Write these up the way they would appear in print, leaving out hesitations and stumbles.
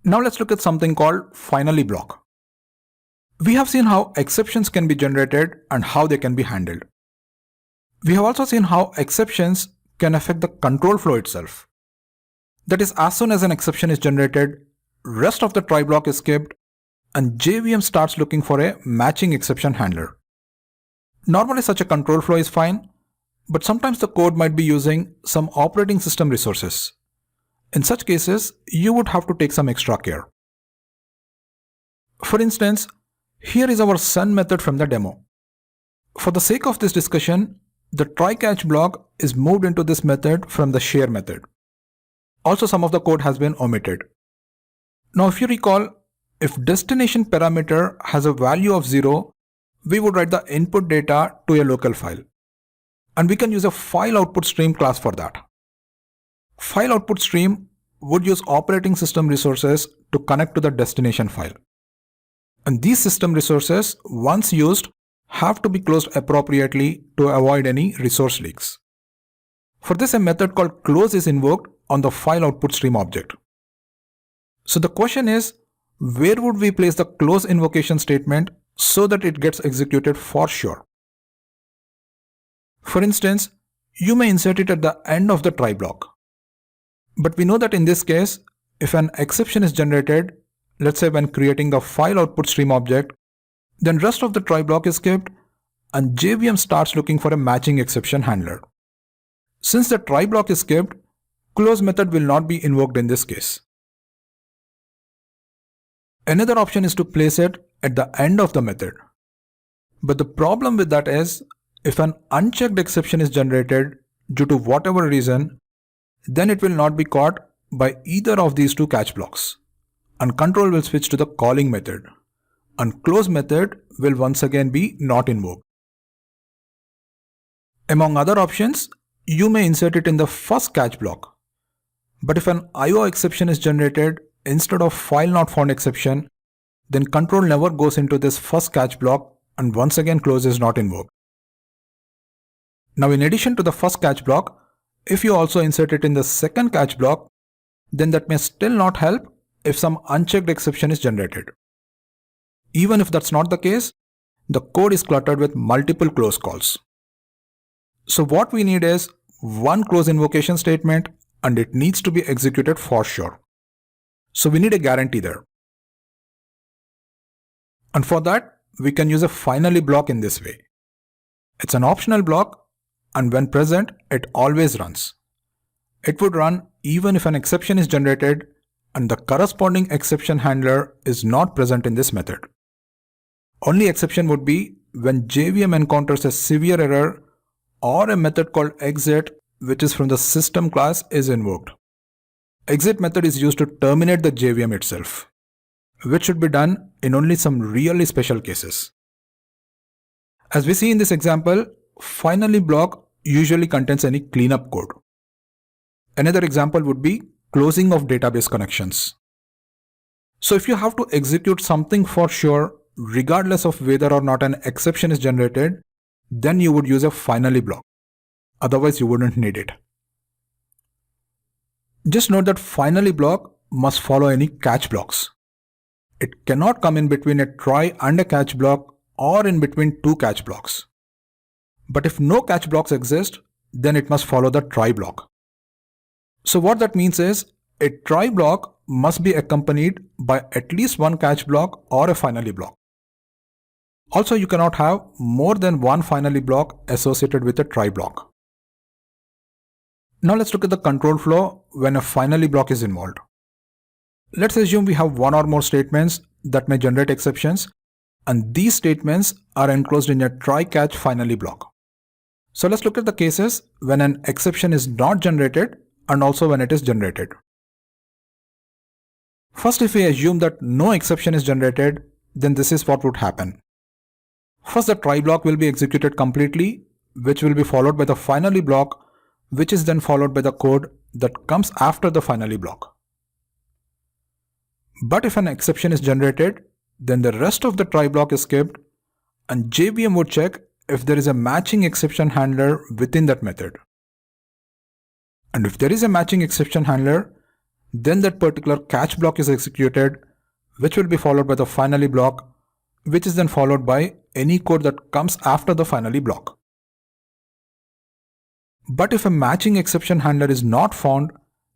Now let's look at something called finally block. We have seen how exceptions can be generated and how they can be handled. We have also seen how exceptions can affect the control flow itself. That is, as soon as an exception is generated, rest of the try block is skipped and JVM starts looking for a matching exception handler. Normally such a control flow is fine, but sometimes the code might be using some operating system resources. In such cases, you would have to take some extra care. For instance, here is our send method from the demo. For the sake of this discussion, the try catch block is moved into this method from the share method. Also, some of the code has been omitted. Now if you recall, if destination parameter has a value of 0, we would write the input data to a local file. And we can use a file output stream class for that. File output stream would use operating system resources to connect to the destination file. And these system resources, once used, have to be closed appropriately to avoid any resource leaks. For this, a method called close is invoked on the file output stream object. So the question is, where would we place the close invocation statement so that it gets executed for sure? For instance, you may insert it at the end of the try block. But we know that in this case, if an exception is generated, let's say when creating the file output stream object, then rest of the try block is skipped and JVM starts looking for a matching exception handler. Since the try block is skipped, close method will not be invoked in this case. Another option is to place it at the end of the method. But the problem with that is, if an unchecked exception is generated due to whatever reason, then it will not be caught by either of these two catch blocks, and control will switch to the calling method, and close method will once again be not invoked. Among other options, you may insert it in the first catch block. But if an IO exception is generated instead of file not found exception, then control never goes into this first catch block and once again close is not invoked. Now in addition to the first catch block, if you also insert it in the second catch block, then that may still not help if some unchecked exception is generated. Even if that's not the case, the code is cluttered with multiple close calls. So what we need is one close invocation statement and it needs to be executed for sure. So we need a guarantee there. And for that, we can use a finally block in this way. It's an optional block and when present, it always runs. It would run even if an exception is generated and the corresponding exception handler is not present in this method. Only exception would be when JVM encounters a severe error or a method called exit, which is from the system class, is invoked. Exit method is used to terminate the JVM itself, which should be done in only some really special cases. As we see in this example, finally block usually contains any cleanup code. Another example would be closing of database connections. So if you have to execute something for sure, regardless of whether or not an exception is generated, then you would use a finally block. Otherwise, you wouldn't need it. Just note that finally block must follow any catch blocks. It cannot come in between a try and a catch block or in between two catch blocks. But if no catch blocks exist, then it must follow the try block. So what that means is, a try block must be accompanied by at least one catch block or a finally block. Also, you cannot have more than one finally block associated with a try block. Now let's look at the control flow when a finally block is involved. Let's assume we have one or more statements that may generate exceptions, and these statements are enclosed in a try catch finally block. So let's look at the cases when an exception is not generated and also when it is generated. First, if we assume that no exception is generated, then this is what would happen. First, the try block will be executed completely, which will be followed by the finally block, which is then followed by the code that comes after the finally block. But if an exception is generated, then the rest of the try block is skipped and JVM would check if there is a matching exception handler within that method. And if there is a matching exception handler, then that particular catch block is executed, which will be followed by the finally block, which is then followed by any code that comes after the finally block. But if a matching exception handler is not found,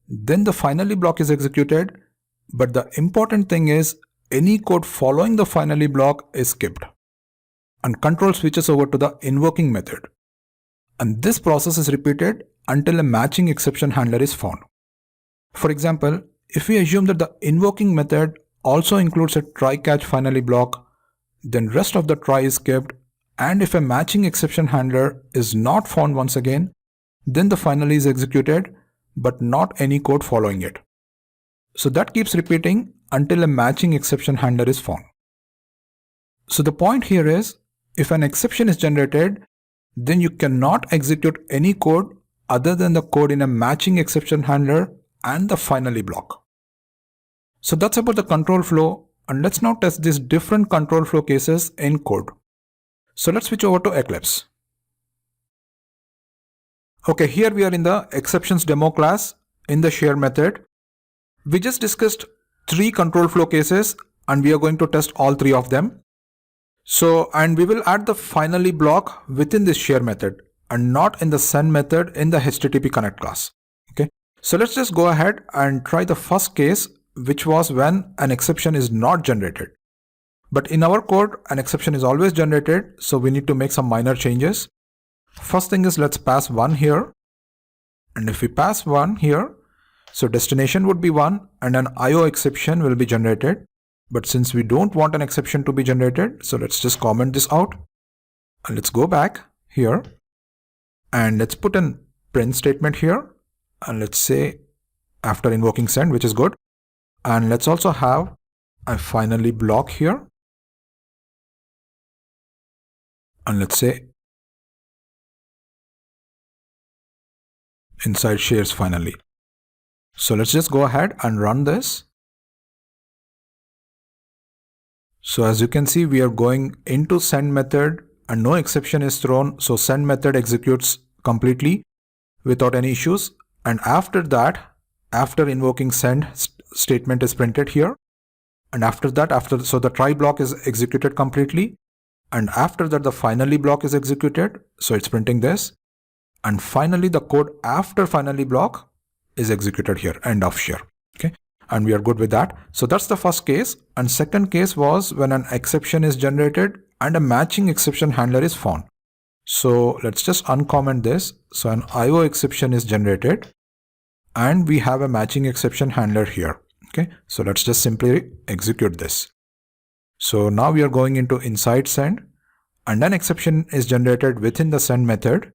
then the finally block is executed, but the important thing is any code following the finally block is skipped, and control switches over to the invoking method. And this process is repeated until a matching exception handler is found. For example, if we assume that the invoking method also includes a try catch finally block, then rest of the try is skipped, and if a matching exception handler is not found once again, then the finally is executed, but not any code following it. So that keeps repeating until a matching exception handler is found. So the point here is, if an exception is generated, then you cannot execute any code other than the code in a matching exception handler and the finally block. So that's about the control flow, and let's now test these different control flow cases in code. So let's switch over to Eclipse. Okay, here we are in the exceptions demo class in the share method. We just discussed 3 control flow cases and we are going to test all 3 of them. And we will add the finally block within this share method and not in the send method in the HTTP connect class. Okay, so let's just go ahead and try the first case, which was when an exception is not generated. But in our code, an exception is always generated, so we need to make some minor changes. First thing is, let's pass 1 here, and if we pass 1 here, so destination would be 1 and an IO exception will be generated. But since we don't want an exception to be generated, so let's just comment this out and let's go back here and let's put a print statement here, and let's say after invoking send, which is good, and let's also have a finally block here, and let's say inside shares finally. So let's just go ahead and run this. So as you can see, we are going into send method and no exception is thrown. So send method executes completely without any issues. And after that, after invoking send, statement is printed here. And after that, so the try block is executed completely. And after that, the finally block is executed. So it's printing this. And finally, the code after finally block is executed here, end of share. Okay, and we are good with that. So that's the first case. And second case was when an exception is generated and a matching exception handler is found. So let's just uncomment this. So an IO exception is generated and we have a matching exception handler here. Okay, so let's just simply execute this. So now we are going into inside send and an exception is generated within the send method.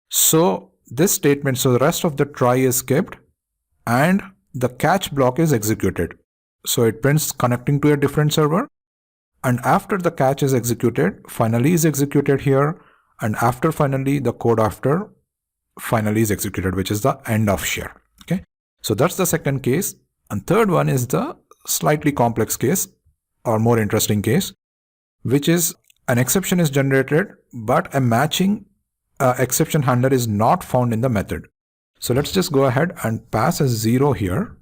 So this statement, so the rest of the try is skipped and the catch block is executed. So it prints connecting to a different server, and after the catch is executed, finally is executed here, and after finally, the code after finally is executed, which is the end of share. Okay, so that's the second case. And third one is the slightly complex case or more interesting case, which is an exception is generated but a matching exception handler is not found in the method. So let's just go ahead and pass a 0 here,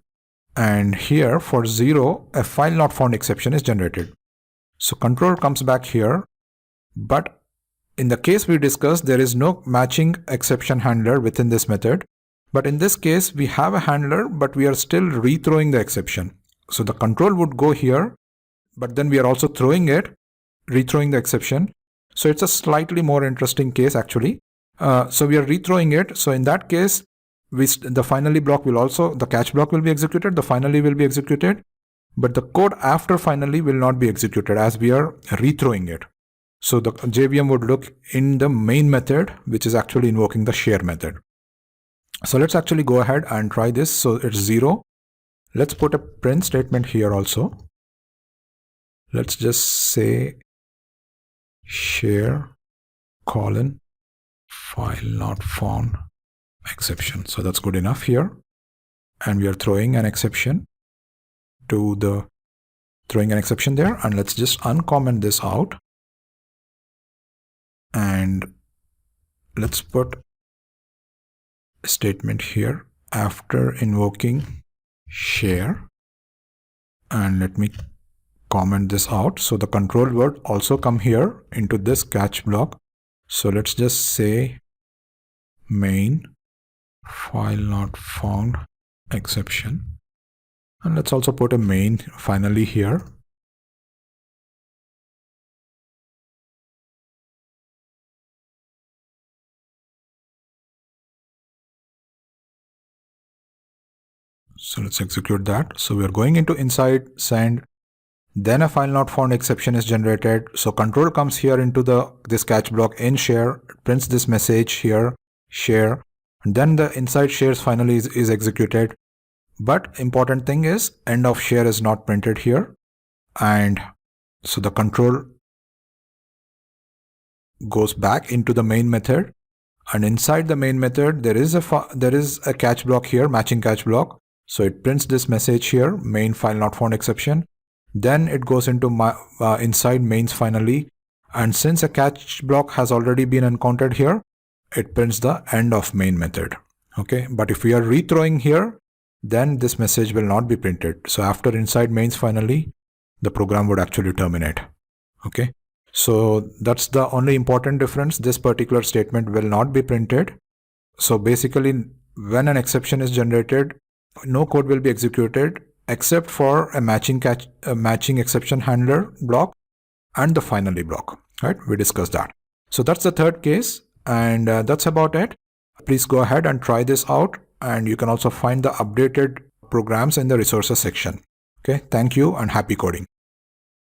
and here for 0 a file not found exception is generated. So control comes back here, but in the case we discussed, there is no matching exception handler within this method. But in this case we have a handler, but we are still rethrowing the exception. So the control would go here, but then we are also throwing it, rethrowing the exception. So it's a slightly more interesting case actually. So we are rethrowing it. So in that case, the finally block will also, the catch block will be executed, the finally will be executed, but the code after finally will not be executed as we are rethrowing it. So the JVM would look in the main method, which is actually invoking the share method. So let's actually go ahead and try this. So it's 0. Let's put a print statement here also. Let's just say share colon file not found exception. So that's good enough here. And we are throwing an exception to the there. And let's just uncomment this out. And let's put a statement here after invoking share, and let me comment this out. So the control word also come here into this catch block. So let's just say main file not found exception, and let's also put a main finally here. So let's execute that. So we are going into inside send, then a file not found exception is generated. So control comes here into this catch block in share, prints this message here, share, and then the inside shares finally is executed. But important thing is end of share is not printed here, and so the control goes back into the main method, and inside the main method there is a catch block here, matching catch block. So it prints this message here, main file not found exception. Then it goes into inside mains finally, and since a catch block has already been encountered here, it prints the end of main method. Okay, but if we are rethrowing here, then this message will not be printed. So after inside mains finally, the program would actually terminate. Okay, so that's the only important difference. This particular statement will not be printed. So basically, when an exception is generated, no code will be executed except for a matching exception handler block and the finally block. Right? We discussed that. So that's the third case, and that's about it. Please go ahead and try this out, and you can also find the updated programs in the resources section. Okay, thank you and happy coding.